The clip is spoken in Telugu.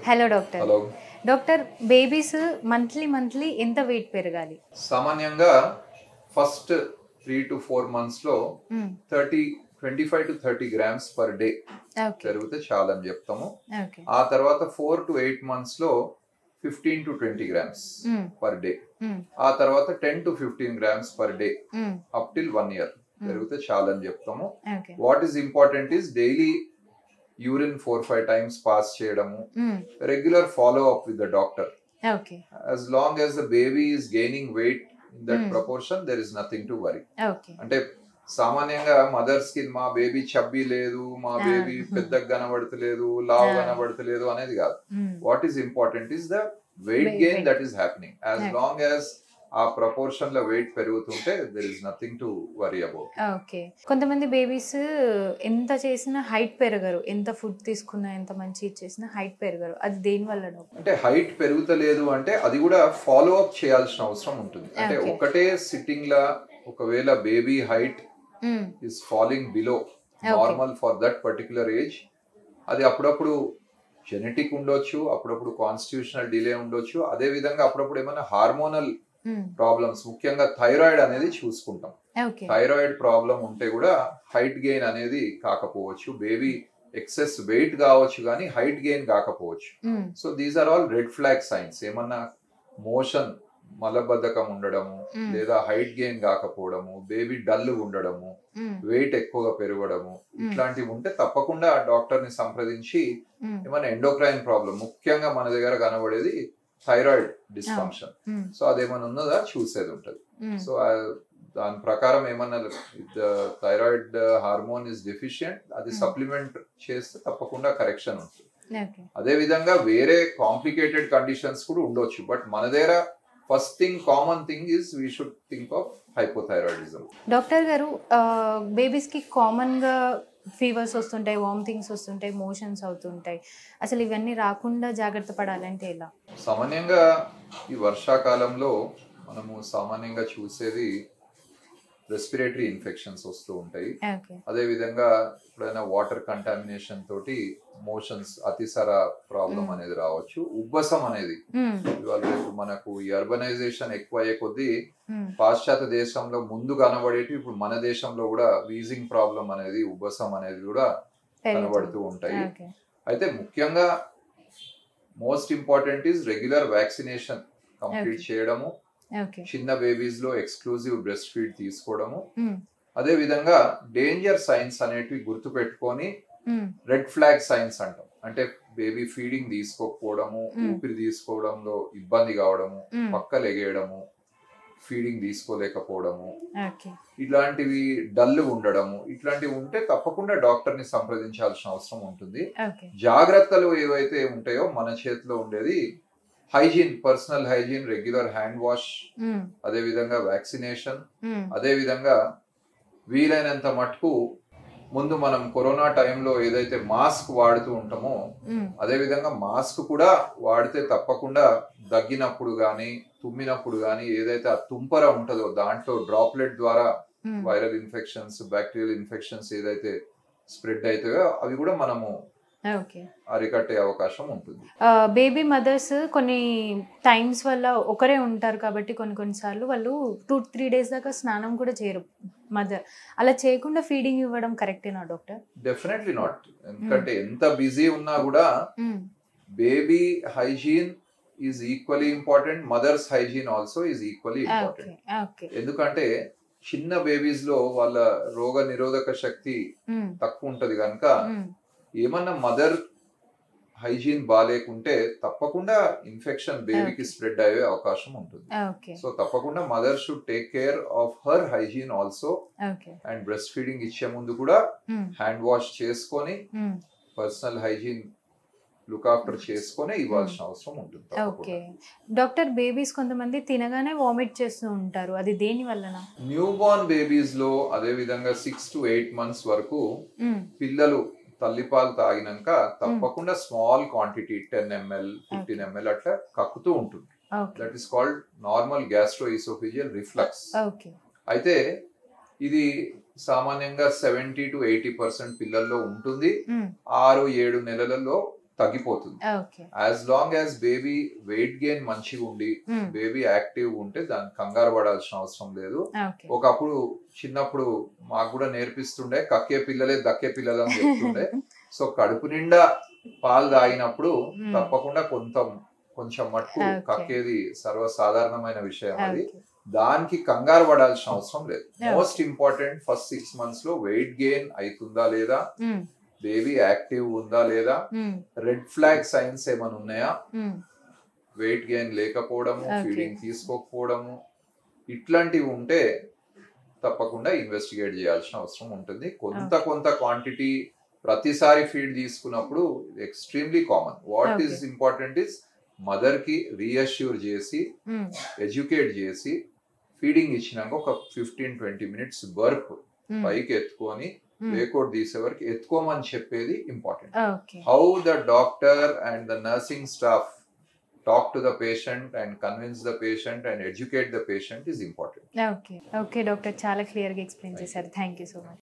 Hello doctor. Hello. Doctor, babies monthly ఎంత వెయిట్ పెరగాలి? సామాన్యంగా ఫస్ట్ 3 to 4 months లో 25 to 30 grams per day పెరిగితే చాలా అని చెప్తాము. ఆ తర్వాత 4 to 8 months లో 15 to 20 grams per day. ఆ తర్వాత 10 to 15 grams per day up till 1 year పెరిగితే చాలా అని చెప్తాము. What is important is daily urine 4-5 times pass చేయడము, regular follow up with the doctor. As long as the baby is gaining weight in that proportion, there is nothing to worry. అంటే సామాన్యంగా మదర్స్ కి మా బేబీ చబ్బీ లేదు, మా బేబీ పెద్దగా కనబడతలేదు, లావు కనబడతలేదు అనేది కాదు. What is important is the weight gain that is happening. As long as ఆ ప్రపోర్షన్ లో వెయిట్ పెరుగుతుంటే there is nothing to worry about. Okay. కొంతమంది బేబీస్ ఎంత చేసినా హైట్ పెరగరు, ఎంత ఫుడ్ తీసుకున్నా ఎంత మంచి ఇచ్చేసినా హైట్ పెరగరు. అది దేని వల్ల? అంటే హైట్ పెరుగుతలేదు అంటే అది కూడా ఫాలో అప్ చేయాల్సిన అవసరం ఉంటుంది. అంటే ఒకటే సిట్టింగ్ లా ఒకవేళ baby height is falling below normal for that particular age, అది అప్పుడప్పుడు జెనెటిక్ ఉండొచ్చు, అప్పుడప్పుడు కాన్స్టిట్యూషనల్ డిలే ఉండొచ్చు, అదే విధంగా అప్పుడప్పుడు ఏమైనా హార్మోనల్ ప్రాబ్లమ్స్, ముఖ్యంగా థైరాయిడ్ అనేది చూసుకుంటాం. థైరాయిడ్ ప్రాబ్లం ఉంటే కూడా హైట్ గెయిన్ అనేది కాకపోవచ్చు, బేబీ ఎక్సెస్ వెయిట్ కావచ్చు కానీ హైట్ గెయిన్ కాకపోవచ్చు. So these are all red flag signs. ఏమన్నా మోషన్ మలబద్ధకం ఉండడము, లేదా హైట్ గెయిన్ కాకపోవడము, బేబీ డల్ ఉండడము, వెయిట్ ఎక్కువగా పెరగడము, ఇట్లాంటివి ఉంటే తప్పకుండా డాక్టర్ ని సంప్రదించి ఏమైనా ఎండోక్రైన్ ప్రాబ్లం, ముఖ్యంగా మన దగ్గర కనబడేది థైరాయిడ్ డిస్ఫంక్షన్, సో అదేమన్నా ఉన్నదా చూసేది ఉంటది. సో దాని ప్రకారం ఏమన్నా థైరాయిడ్ హార్మోన్ ఇస్ డెఫిషియంట్, అది సప్లిమెంట్ చేస్తే తప్పకుండా కరెక్షన్ ఉంటుంది. అదే విధంగా వేరే కాంప్లికేటెడ్ కండిషన్స్ కూడా ఉండొచ్చు, బట్ మన దగ్గర first thing, common thing is we should think of hypothyroidism. Doctor గారు, బేబీస్ కి కామన్ గా ఫీవర్స్ వస్తుంటాయి, వామిటింగ్స్ వస్తుంటాయి, మోషన్స్ అవుతుంటాయి. అసలు ఇవన్నీ రాకుండా జాగ్రత్త పడాలంటే ఎలా? సామాన్యంగా ఈ వర్షాకాలంలో మనము సామాన్యంగా చూసేది రెస్పిరేటరీ ఇన్ఫెక్షన్స్ వస్తూ ఉంటాయి. అదే విధంగా ఎప్పుడైనా వాటర్ కంటామినేషన్ తోటి మోషన్స్, అతిసార ప్రాబ్లం అనేది రావచ్చు. ఉబ్బసం అనేది ఇవాళ రేపు మనకు ఈ అర్బనైజేషన్ ఎక్కువ అయ్యే కొద్దీ పాశ్చాత్య దేశంలో ముందు కనబడేటి ఇప్పుడు మన దేశంలో కూడా వీజింగ్ ప్రాబ్లం అనేది, ఉబ్బసం అనేది కూడా కనబడుతూ ఉంటాయి. అయితే ముఖ్యంగా most important is regular vaccination complete చేయడము, చిన్న బేబీస్ లో ఎక్స్క్లూజివ్ బ్రెస్ట్ ఫీడ్ తీసుకోవడము, అదే విధంగా డేంజర్ సైన్స్ అనేటివి గుర్తు పెట్టుకొని రెడ్ ఫ్లాగ్ సైన్స్ అంటాం. అంటే బేబీ ఫీడింగ్ తీసుకోకపోవడము, ఊపిరి తీసుకోవడంలో ఇబ్బంది కావడము, పక్కలు ఎగేయడము, ఫీడింగ్ తీసుకోలేకపోవడము, ఇట్లాంటివి డల్ ఉండడము, ఇట్లాంటివి ఉంటే తప్పకుండా డాక్టర్ ని సంప్రదించాల్సిన అవసరం ఉంటుంది. జాగ్రత్తలు ఏవైతే ఉంటాయో మన చేతిలో ఉండేది hygiene, personal hygiene, regular hand wash, అదే విధంగా వ్యాక్సినేషన్, అదే విధంగా వీలైనంత మటుకు ముందు మనం కరోనా టైంలో ఏదైతే మాస్క్ వాడుతూ ఉంటామో అదే విధంగా మాస్క్ కూడా వాడితే తప్పకుండా దగ్గినప్పుడు గాని, తుమ్మినప్పుడు గాని ఏదైతే ఆ తుంపర ఉంటుందో దాంట్లో డ్రాప్లెట్ ద్వారా వైరల్ ఇన్ఫెక్షన్స్, బ్యాక్టీరియల్ ఇన్ఫెక్షన్స్ ఏదైతే స్ప్రెడ్ అవుతాయో అవి కూడా మనము అరికట్టే అవకాశం ఉంటుంది. బేబీ మదర్స్ కొన్ని టైమ్స్ వల్ల ఒకరే ఉంటారు కాబట్టి కొన్నిసార్లు వాళ్ళు 2-3 days దాకా స్నానం కూడా చేయరు మదర్. అలా చేయకుండా ఫీడింగ్ ఇవ్వడం కరెక్టేనా డాక్టర్? Definitely not. ఎందుకంటే ఎంత బిజీ ఉన్నా కూడా baby hygiene is equally important, mothers hygiene also is equally important. ఎందుకంటే చిన్న బేబీస్ లో వాళ్ళ రోగ నిరోధక శక్తి తక్కువ ఉంటది కనుక ఏమన్నా మదర్ హైజీన్ బాగాలేకుంటే తప్పకుండా ఇన్ఫెక్షన్ బేబీకి స్ప్రెడ్ అయ్యే అవకాశం ఉంటుంది. సో తప్పకుండా mother should take care of her hygiene also. And breast feeding ఇచ్చే ముందు కూడా హ్యాండ్ వాష్ చేసుకొని పర్సనల్ హైజీన్ లుక్ ఆఫ్టర్ చేసుకొని ఇవ్వాల్సిన అవసరం ఉంటుంది. డాక్టర్, బేబీస్ కొంతమంది తినగానే వామిట్ చేస్తూ ఉంటారు, అది దేని వలన? న్యూ బోర్న్ బేబీస్ లో అదే విధంగా 6 to 8 months వరకు పిల్లలు తల్లిపాలు తాగినాక తప్పకుండా స్మాల్ క్వాంటిటీ 10 ml 15 ml అట్లా కక్కుతూ ఉంటుంది. That is called normal gastroesophageal reflux. అయితే ఇది సామాన్యంగా 70 to 80% పిల్లల్లో ఉంటుంది. 6-7 నెలలలో తగ్గిపోతుంది. Okay. As long as baby weight gain మంచిగా ఉండి బేబీ యాక్టివ్ ఉంటే దాన్ని కంగారు పడాల్సిన అవసరం లేదు. ఓకే. ఒకప్పుడు చిన్నప్పుడు మాకు కూడా నేర్పిస్తుండే కక్కే పిల్లలే దక్కే పిల్లలు అని చెప్తుండే. సో కడుపు నిండా పాలు తాగినప్పుడు తప్పకుండా కొంచెం మట్టుకు కక్కేది సర్వసాధారణమైన విషయం. అది దానికి కంగారు పడాల్సిన అవసరం లేదు. మోస్ట్ ఇంపార్టెంట్ ఫస్ట్ 6 months లో వెయిట్ గెయిన్ అవుతుందా లేదా, బేబీ యాక్టివ్ ఉందా లేదా, రెడ్ ఫ్లాగ్ సైన్స్ ఏమైనా ఉన్నాయా, వెయిట్ గెయిన్ లేకపోవడము, ఫీడింగ్ తీసుకోకపోవడము, ఇట్లాంటివి ఉంటే తప్పకుండా ఇన్వెస్టిగేట్ చేయాల్సిన అవసరం ఉంటుంది. కొంత క్వాంటిటీ ప్రతిసారి ఫీడ్ తీసుకున్నప్పుడు extremely common. What is important is mother కి రీఅష్యూర్ చేసి ఎడ్యుకేట్ చేసి ఫీడింగ్ ఇచ్చినాక ఒక 15-20 minutes బర్ప్ పైకి ఎత్తుకొని వేకోట్ తీసే వరకు ఎత్తుకోమని చెప్పేది important. How the doctor and the nursing staff talk to the patient and convince the patient and educate the patient is important. Okay doctor, చాలా క్లియర్గా ఎక్స్ప్లెయిన్ చేశారు. Thank you so much.